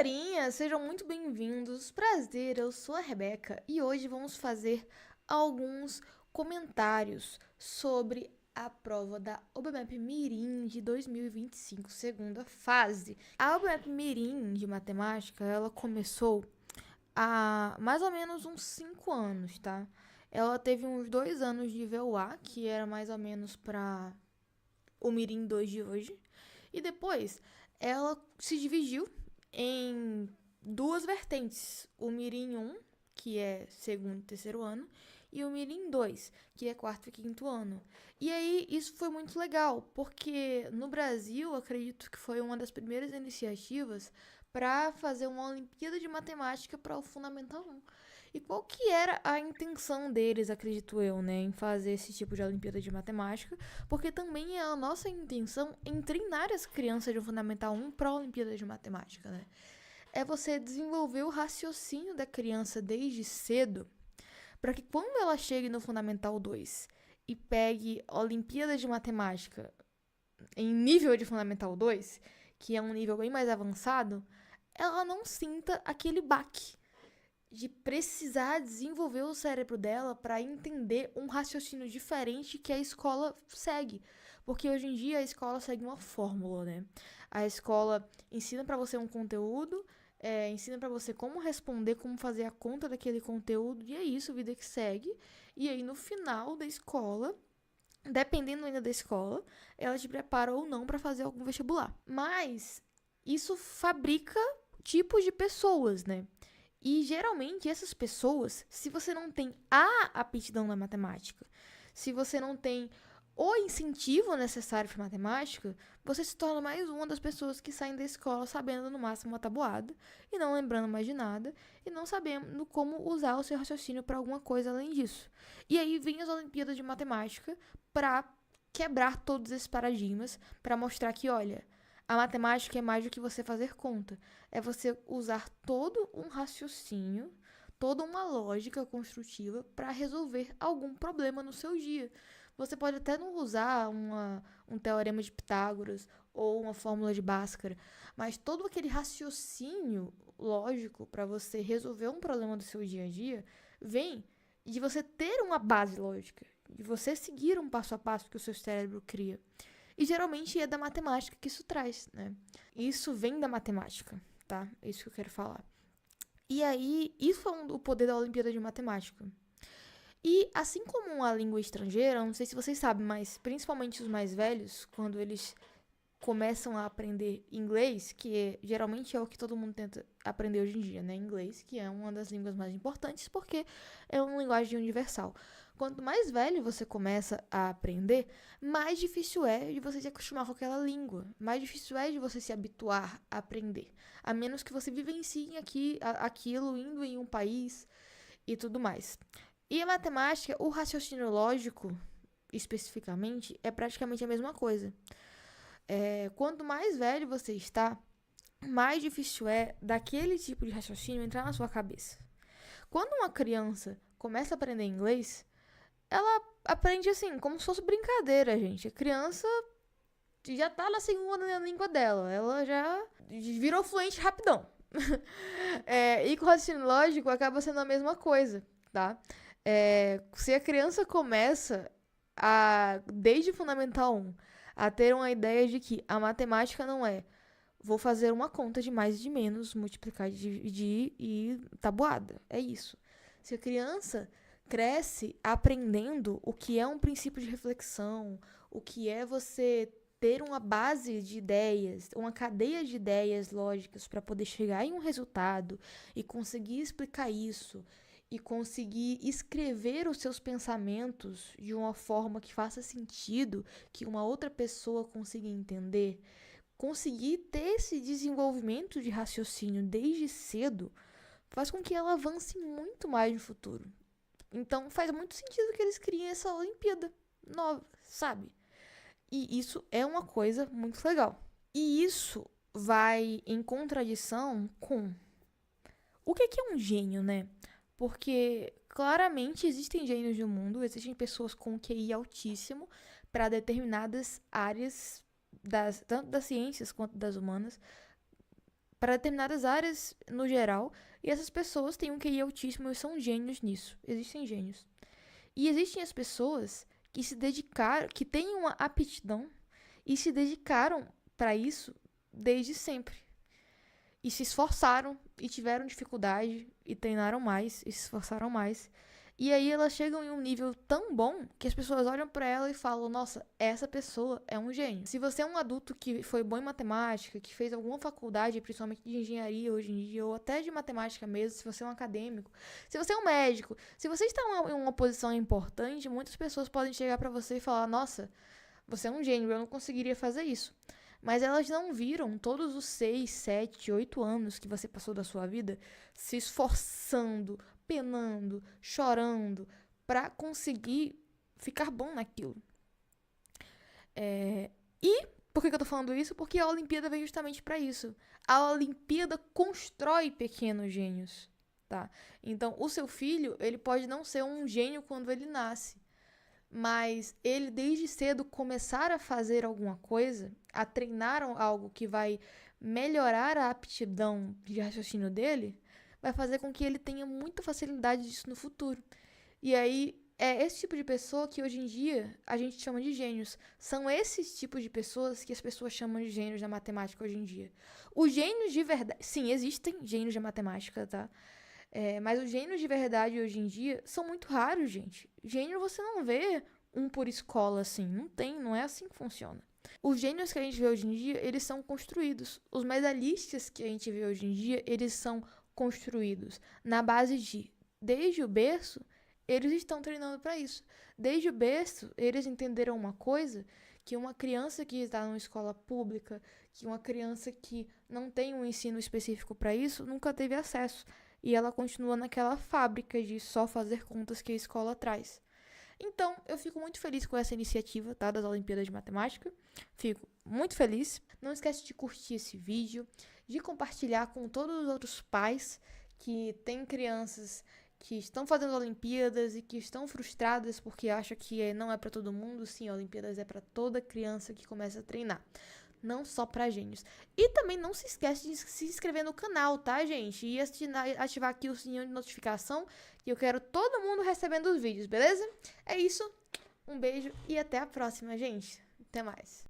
galerinha, sejam muito bem-vindos. Prazer, eu sou a Rebeca e hoje vamos fazer alguns comentários sobre a prova da OBMEP Mirim de 2025, segunda fase. A OBMEP Mirim de matemática, ela começou há mais ou menos uns 5 anos, tá? Ela teve uns 2 anos de VOA, que era mais ou menos para o Mirim 2 de hoje. E depois ela se dividiu em duas vertentes. O Mirim 1, que é segundo e terceiro ano, e o Mirim 2, que é quarto e quinto ano. E aí isso foi muito legal, porque no Brasil, acredito que foi uma das primeiras iniciativas para fazer uma Olimpíada de Matemática para o Fundamental 1. E qual que era a intenção deles, acredito eu, né, em fazer esse tipo de Olimpíada de Matemática? Porque também é a nossa intenção em treinar as crianças do Fundamental 1 para a Olimpíada de Matemática, né? É você desenvolver o raciocínio da criança desde cedo, para que quando ela chegue no Fundamental 2 e pegue a Olimpíada de Matemática em nível de Fundamental 2, que é um nível bem mais avançado, ela não sinta aquele baque de precisar desenvolver o cérebro dela para entender um raciocínio diferente que a escola segue. Porque hoje em dia a escola segue uma fórmula, né? A escola ensina para você um conteúdo, ensina para você como responder, como fazer a conta daquele conteúdo, e é isso, vida que segue. E aí no final da escola, dependendo ainda da escola, ela te prepara ou não para fazer algum vestibular. Mas isso fabrica tipos de pessoas, né? E geralmente essas pessoas, se você não tem a aptidão na matemática, se você não tem o incentivo necessário para matemática, você se torna mais uma das pessoas que saem da escola sabendo no máximo uma tabuada e não lembrando mais de nada e não sabendo como usar o seu raciocínio para alguma coisa além disso. E aí vem as Olimpíadas de Matemática para quebrar todos esses paradigmas, para mostrar que, olha, a matemática é mais do que você fazer conta. É você usar todo um raciocínio, toda uma lógica construtiva para resolver algum problema no seu dia. Você pode até não usar um teorema de Pitágoras ou uma fórmula de Bhaskara, mas todo aquele raciocínio lógico para você resolver um problema do seu dia a dia vem de você ter uma base lógica, de você seguir um passo a passo que o seu cérebro cria. E geralmente é da matemática que isso traz, né? Isso vem da matemática, tá? É isso que eu quero falar. E aí, isso é o poder da Olimpíada de Matemática. E assim como a língua estrangeira, não sei se vocês sabem, mas principalmente os mais velhos, quando eles começam a aprender inglês, geralmente é o que todo mundo tenta aprender hoje em dia, né? Inglês, que é uma das línguas mais importantes porque é uma linguagem universal. Quanto mais velho você começa a aprender, mais difícil é de você se acostumar com aquela língua, mais difícil é de você se habituar a aprender, a menos que você vivencie aquilo indo em um país e tudo mais. E a matemática, o raciocínio lógico, especificamente, é praticamente a mesma coisa. Quanto mais velho você está, mais difícil é daquele tipo de raciocínio entrar na sua cabeça. Quando uma criança começa a aprender inglês, ela aprende assim, como se fosse brincadeira, gente. A criança já tá na segunda língua dela, ela já virou fluente rapidão. E com o raciocínio lógico acaba sendo a mesma coisa, tá? Se a criança começa desde o Fundamental 1 a ter uma ideia de que a matemática não é vou fazer uma conta de mais e de menos, multiplicar, dividir e tabuada. É isso. Se a criança cresce aprendendo o que é um princípio de reflexão, o que é você ter uma base de ideias, uma cadeia de ideias lógicas para poder chegar em um resultado e conseguir explicar isso e conseguir escrever os seus pensamentos de uma forma que faça sentido, que uma outra pessoa consiga entender, conseguir ter esse desenvolvimento de raciocínio desde cedo, faz com que ela avance muito mais no futuro. Então faz muito sentido que eles criem essa Olimpíada nova, sabe? E isso é uma coisa muito legal. E isso vai em contradição com o que é um gênio, né? Porque claramente existem gênios no mundo, existem pessoas com QI altíssimo para determinadas áreas, tanto das ciências quanto das humanas, para determinadas áreas no geral, e essas pessoas têm um QI altíssimo e são gênios nisso. Existem gênios. E existem as pessoas que se dedicaram, que têm uma aptidão e se dedicaram para isso desde sempre. E se esforçaram e tiveram dificuldade e treinaram mais e se esforçaram mais. E aí elas chegam em um nível tão bom que as pessoas olham pra ela e falam: nossa, essa pessoa é um gênio. Se você é um adulto que foi bom em matemática, que fez alguma faculdade, principalmente de engenharia hoje em dia, ou até de matemática mesmo, se você é um acadêmico, se você é um médico, se você está em uma posição importante, muitas pessoas podem chegar pra você e falar: nossa, você é um gênio, eu não conseguiria fazer isso. Mas elas não viram todos os 6, 7, 8 anos que você passou da sua vida se esforçando, penando, chorando para conseguir ficar bom naquilo. E por que eu tô falando isso? Porque a Olimpíada veio justamente para isso. A Olimpíada constrói pequenos gênios, tá? Então, o seu filho, ele pode não ser um gênio quando ele nasce, mas ele desde cedo começar a fazer alguma coisa, a treinar algo que vai melhorar a aptidão de raciocínio dele, vai fazer com que ele tenha muita facilidade disso no futuro. E aí é esse tipo de pessoa que hoje em dia a gente chama de gênios. São esses tipos de pessoas que as pessoas chamam de gênios da matemática hoje em dia. Os gênios de verdade... Sim, existem gênios da matemática, tá? Mas os gênios de verdade hoje em dia são muito raros, gente. Gênio você não vê um por escola assim. Não tem, não é assim que funciona. Os gênios que a gente vê hoje em dia, eles são construídos. Os medalhistas que a gente vê hoje em dia, eles são construídos na base de, desde o berço, eles estão treinando para isso. Desde o berço, eles entenderam uma coisa que uma criança que está numa escola pública, que uma criança que não tem um ensino específico para isso, nunca teve acesso. E ela continua naquela fábrica de só fazer contas que a escola traz. Então, eu fico muito feliz com essa iniciativa, tá, das Olimpíadas de Matemática. Fico muito feliz. Não esquece de curtir esse vídeo, de compartilhar com todos os outros pais que têm crianças que estão fazendo Olimpíadas e que estão frustradas porque acham que não é para todo mundo. Sim, Olimpíadas é para toda criança que começa a treinar, não só para gênios. E também não se esquece de se inscrever no canal, tá, gente? E ativar aqui o sininho de notificação, que eu quero todo mundo recebendo os vídeos, beleza? É isso, um beijo e até a próxima, gente. Até mais.